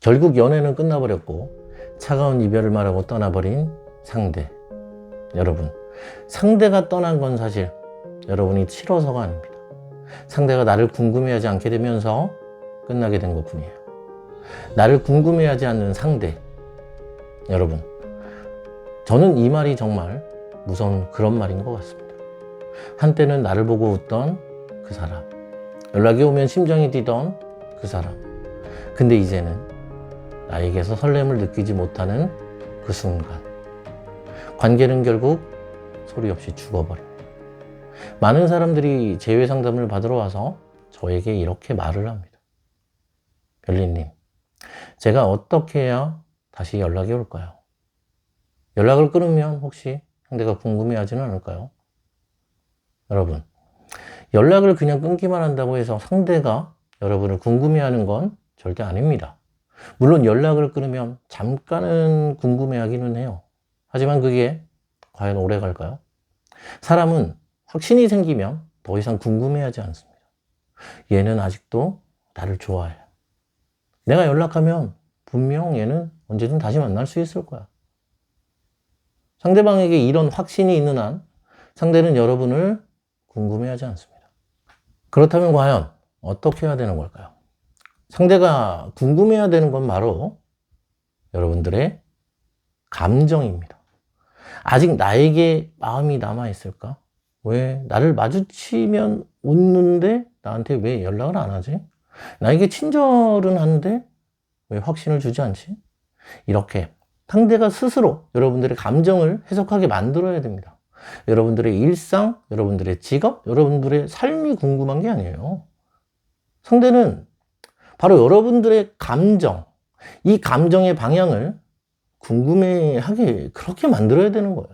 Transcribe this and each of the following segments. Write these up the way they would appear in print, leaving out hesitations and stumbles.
결국 연애는 끝나버렸고 차가운 이별을 말하고 떠나버린 상대. 여러분, 상대가 떠난 건 사실 여러분이 싫어서가 아닙니다. 상대가 나를 궁금해하지 않게 되면서 끝나게 된 것뿐이에요. 나를 궁금해하지 않는 상대. 여러분, 저는 이 말이 정말 무서운 그런 말인 것 같습니다. 한때는 나를 보고 웃던 그 사람, 연락이 오면 심장이 뛰던 그 사람, 근데 이제는 나에게서 설렘을 느끼지 못하는 그 순간, 관계는 결국 소리 없이 죽어버립니다. 많은 사람들이 재회 상담을 받으러 와서 저에게 이렇게 말을 합니다. 별리님, 제가 어떻게 해야 다시 연락이 올까요? 연락을 끊으면 혹시 상대가 궁금해하지는 않을까요? 여러분, 연락을 그냥 끊기만 한다고 해서 상대가 여러분을 궁금해하는 건 절대 아닙니다. 물론 연락을 끊으면 잠깐은 궁금해하기는 해요. 하지만 그게 과연 오래 갈까요? 사람은 확신이 생기면 더 이상 궁금해하지 않습니다. 얘는 아직도 나를 좋아해. 내가 연락하면 분명 얘는 언제든 다시 만날 수 있을 거야. 상대방에게 이런 확신이 있는 한 상대는 여러분을 궁금해하지 않습니다. 그렇다면 과연 어떻게 해야 되는 걸까요? 상대가 궁금해야 되는 건 바로 여러분들의 감정입니다. 아직 나에게 마음이 남아있을까? 왜 나를 마주치면 웃는데 나한테 왜 연락을 안 하지? 나에게 친절은 하는데 왜 확신을 주지 않지? 이렇게 상대가 스스로 여러분들의 감정을 해석하게 만들어야 됩니다. 여러분들의 일상, 여러분들의 직업, 여러분들의 삶이 궁금한 게 아니에요. 상대는 바로 여러분들의 감정, 이 감정의 방향을 궁금해하게 그렇게 만들어야 되는 거예요.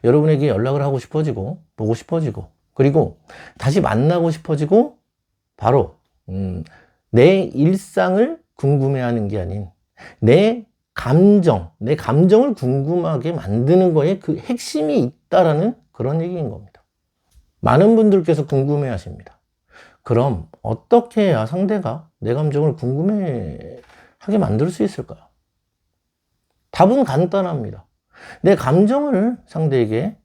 여러분에게 연락을 하고 싶어지고, 보고 싶어지고, 그리고 다시 만나고 싶어지고, 바로 내 일상을 궁금해하는 게 아닌 내 감정을 궁금하게 만드는 거에 그 핵심이 있다라는 그런 얘기인 겁니다. 많은 분들께서 궁금해 하십니다. 그럼 어떻게 해야 상대가 내 감정을 궁금해하게 만들 수 있을까요? 답은 간단합니다. 내 감정을 상대에게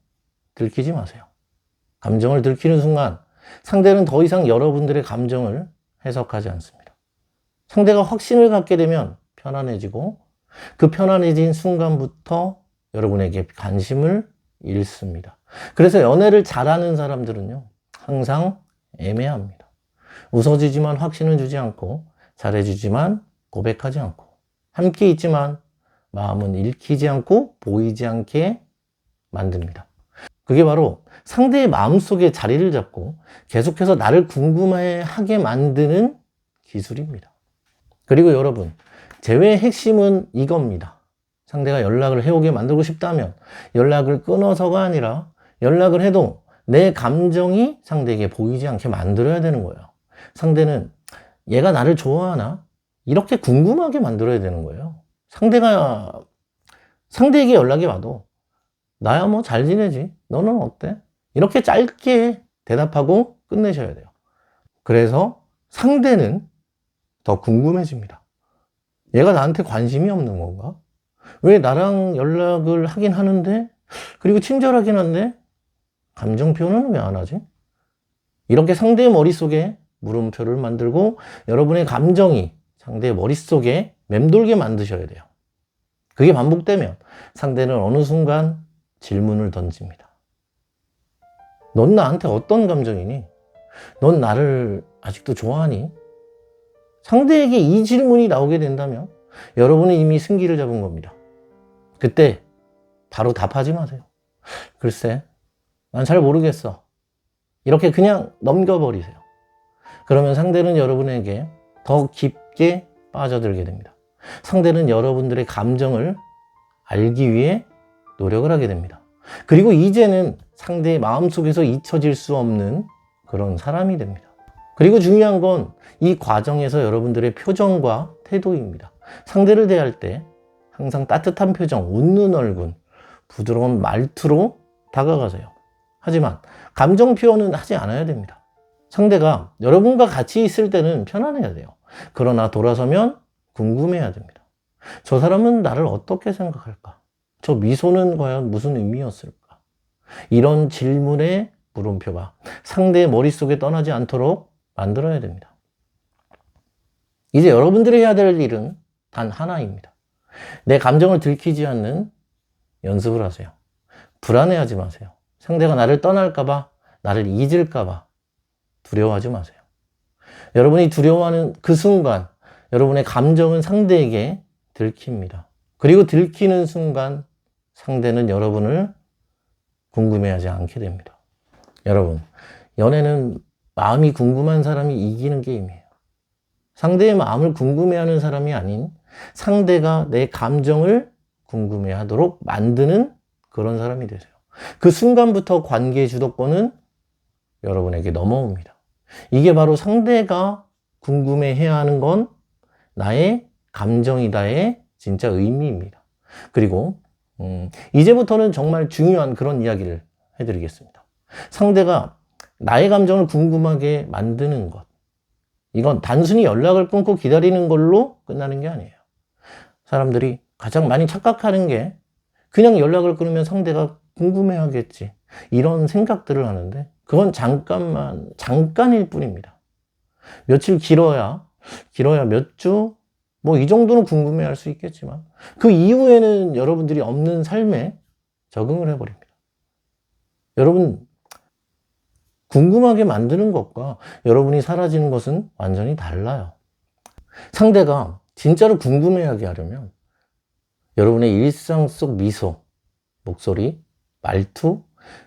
들키지 마세요. 감정을 들키는 순간 상대는 더 이상 여러분들의 감정을 해석하지 않습니다. 상대가 확신을 갖게 되면 편안해지고 그 편안해진 순간부터 여러분에게 관심을 잃습니다. 그래서 연애를 잘하는 사람들은요, 항상 애매합니다. 웃어주지만 확신을 주지 않고, 잘해주지만 고백하지 않고, 함께 있지만 마음은 읽히지 않고 보이지 않게 만듭니다. 그게 바로 상대의 마음속에 자리를 잡고 계속해서 나를 궁금해하게 만드는 기술입니다. 그리고 여러분, 재회의 핵심은 이겁니다. 상대가 연락을 해오게 만들고 싶다면 연락을 끊어서가 아니라 연락을 해도 내 감정이 상대에게 보이지 않게 만들어야 되는 거예요. 상대는 얘가 나를 좋아하나? 이렇게 궁금하게 만들어야 되는 거예요. 상대에게 연락이 와도 나야 뭐 잘 지내지? 너는 어때? 이렇게 짧게 대답하고 끝내셔야 돼요. 그래서 상대는 더 궁금해집니다. 얘가 나한테 관심이 없는 건가? 왜 나랑 연락을 하긴 하는데, 그리고 친절하긴 한데 감정 표현은 왜 안 하지? 이렇게 상대의 머릿속에 물음표를 만들고 여러분의 감정이 상대의 머릿속에 맴돌게 만드셔야 돼요. 그게 반복되면 상대는 어느 순간 질문을 던집니다. 넌 나한테 어떤 감정이니? 넌 나를 아직도 좋아하니? 상대에게 이 질문이 나오게 된다면 여러분은 이미 승기를 잡은 겁니다. 그때 바로 답하지 마세요. 글쎄, 난 잘 모르겠어. 이렇게 그냥 넘겨버리세요. 그러면 상대는 여러분에게 더 깊게 빠져들게 됩니다. 상대는 여러분들의 감정을 알기 위해 노력을 하게 됩니다. 그리고 이제는 상대의 마음속에서 잊혀질 수 없는 그런 사람이 됩니다. 그리고 중요한 건 이 과정에서 여러분들의 표정과 태도입니다. 상대를 대할 때 항상 따뜻한 표정, 웃는 얼굴, 부드러운 말투로 다가가세요. 하지만 감정 표현은 하지 않아야 됩니다. 상대가 여러분과 같이 있을 때는 편안해야 돼요. 그러나 돌아서면 궁금해야 됩니다. 저 사람은 나를 어떻게 생각할까? 저 미소는 과연 무슨 의미였을까? 이런 질문의 물음표가 상대의 머릿속에 떠나지 않도록 만들어야 됩니다. 이제 여러분들이 해야 될 일은 단 하나입니다. 내 감정을 들키지 않는 연습을 하세요. 불안해하지 마세요. 상대가 나를 떠날까봐, 나를 잊을까봐 두려워하지 마세요. 여러분이 두려워하는 그 순간 여러분의 감정은 상대에게 들킵니다. 그리고 들키는 순간 상대는 여러분을 궁금해하지 않게 됩니다. 여러분, 연애는 마음이 궁금한 사람이 이기는 게임이에요. 상대의 마음을 궁금해하는 사람이 아닌 상대가 내 감정을 궁금해하도록 만드는 그런 사람이 되세요. 그 순간부터 관계의 주도권은 여러분에게 넘어옵니다. 이게 바로 상대가 궁금해해야 하는 건 나의 감정이다의 진짜 의미입니다. 그리고 이제부터는 정말 중요한 그런 이야기를 해드리겠습니다. 상대가 나의 감정을 궁금하게 만드는 것, 이건 단순히 연락을 끊고 기다리는 걸로 끝나는 게 아니에요. 사람들이 가장 많이 착각하는 게 그냥 연락을 끊으면 상대가 궁금해하겠지, 이런 생각들을 하는데 그건 잠깐일 뿐입니다. 며칠 길어야 몇 주, 뭐 이 정도는 궁금해할 수 있겠지만 그 이후에는 여러분들이 없는 삶에 적응을 해버립니다. 여러분, 궁금하게 만드는 것과 여러분이 사라지는 것은 완전히 달라요. 상대가 진짜로 궁금해하게 하려면 여러분의 일상 속 미소, 목소리, 말투,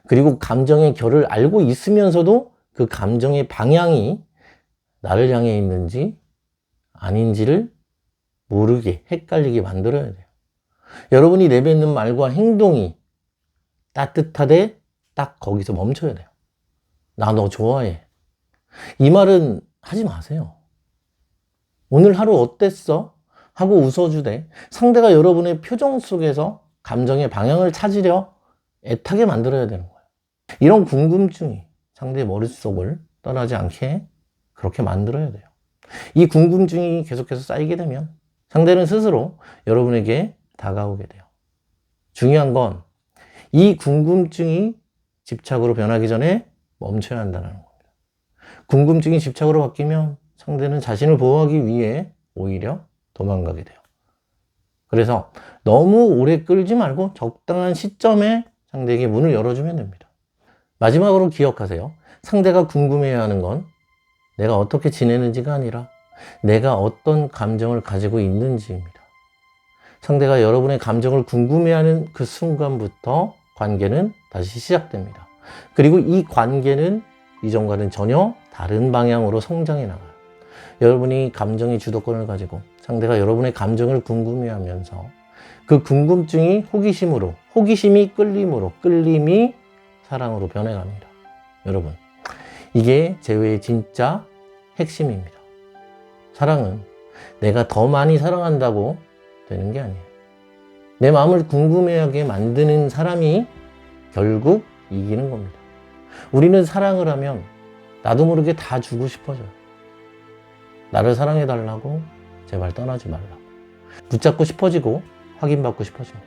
그리고 감정의 결을 알고 있으면서도 그 감정의 방향이 나를 향해 있는지 아닌지를 모르게, 헷갈리게 만들어야 돼요. 여러분이 내뱉는 말과 행동이 따뜻하되 딱 거기서 멈춰야 돼요. 나 너 좋아해. 이 말은 하지 마세요. 오늘 하루 어땠어? 하고 웃어주되 상대가 여러분의 표정 속에서 감정의 방향을 찾으려 애타게 만들어야 되는 거예요. 이런 궁금증이 상대의 머릿속을 떠나지 않게 그렇게 만들어야 돼요. 이 궁금증이 계속해서 쌓이게 되면 상대는 스스로 여러분에게 다가오게 돼요. 중요한 건 이 궁금증이 집착으로 변하기 전에 멈춰야 한다는 겁니다. 궁금증이 집착으로 바뀌면 상대는 자신을 보호하기 위해 오히려 도망가게 돼요. 그래서 너무 오래 끌지 말고 적당한 시점에 상대에게 문을 열어주면 됩니다. 마지막으로 기억하세요. 상대가 궁금해야 하는 건 내가 어떻게 지내는지가 아니라 내가 어떤 감정을 가지고 있는지입니다. 상대가 여러분의 감정을 궁금해하는 그 순간부터 관계는 다시 시작됩니다. 그리고 이 관계는 이전과는 전혀 다른 방향으로 성장해 나가요. 여러분이 감정의 주도권을 가지고 상대가 여러분의 감정을 궁금해하면서 그 궁금증이 호기심으로, 호기심이 끌림으로, 끌림이 사랑으로 변해갑니다. 여러분, 이게 재회의 진짜 핵심입니다. 사랑은 내가 더 많이 사랑한다고 되는 게 아니에요. 내 마음을 궁금해하게 만드는 사람이 결국 이기는 겁니다. 우리는 사랑을 하면 나도 모르게 다 주고 싶어져요. 나를 사랑해달라고, 제발 떠나지 말라고. 붙잡고 싶어지고 확인받고 싶어집니다.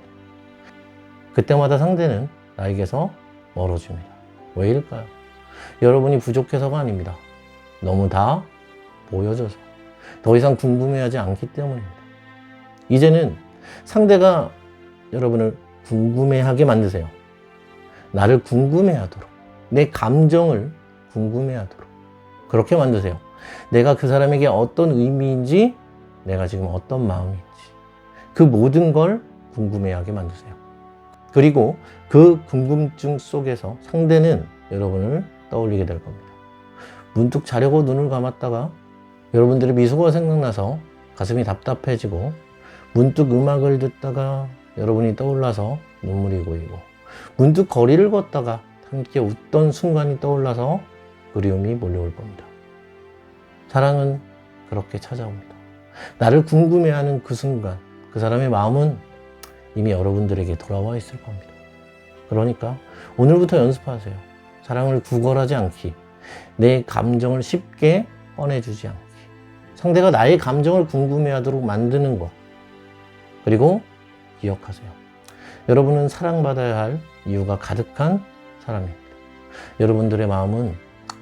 그때마다 상대는 나에게서 멀어집니다. 왜일까요? 여러분이 부족해서가 아닙니다. 너무 다 보여줘서, 더 이상 궁금해하지 않기 때문입니다. 이제는 상대가 여러분을 궁금해하게 만드세요. 나를 궁금해하도록, 내 감정을 궁금해하도록 그렇게 만드세요. 내가 그 사람에게 어떤 의미인지, 내가 지금 어떤 마음인지, 그 모든 걸 궁금해하게 만드세요. 그리고 그 궁금증 속에서 상대는 여러분을 떠올리게 될 겁니다. 문득 자려고 눈을 감았다가 여러분들의 미소가 생각나서 가슴이 답답해지고, 문득 음악을 듣다가 여러분이 떠올라서 눈물이 고이고, 문득 거리를 걷다가 함께 웃던 순간이 떠올라서 그리움이 몰려올 겁니다. 사랑은 그렇게 찾아옵니다. 나를 궁금해하는 그 순간, 그 사람의 마음은 이미 여러분들에게 돌아와 있을 겁니다. 그러니까 오늘부터 연습하세요. 사랑을 구걸하지 않기, 내 감정을 쉽게 꺼내주지 않기, 상대가 나의 감정을 궁금해하도록 만드는 것. 그리고 기억하세요. 여러분은 사랑받아야 할 이유가 가득한 사람입니다. 여러분들의 마음은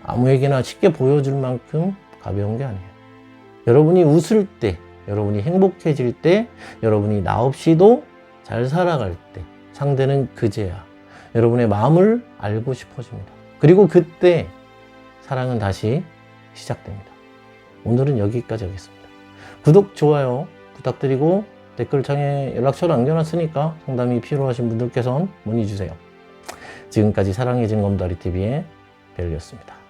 아무에게나 쉽게 보여줄 만큼 가벼운 게 아니에요. 여러분이 웃을 때, 여러분이 행복해질 때, 여러분이 나 없이도 잘 살아갈 때 상대는 그제야 여러분의 마음을 알고 싶어집니다. 그리고 그때 사랑은 다시 시작됩니다. 오늘은 여기까지 하겠습니다. 구독, 좋아요 부탁드리고 댓글창에 연락처를 남겨놨으니까 상담이 필요하신 분들께선 문의 주세요. 지금까지 사랑의 진검다리TV의 벨리였습니다.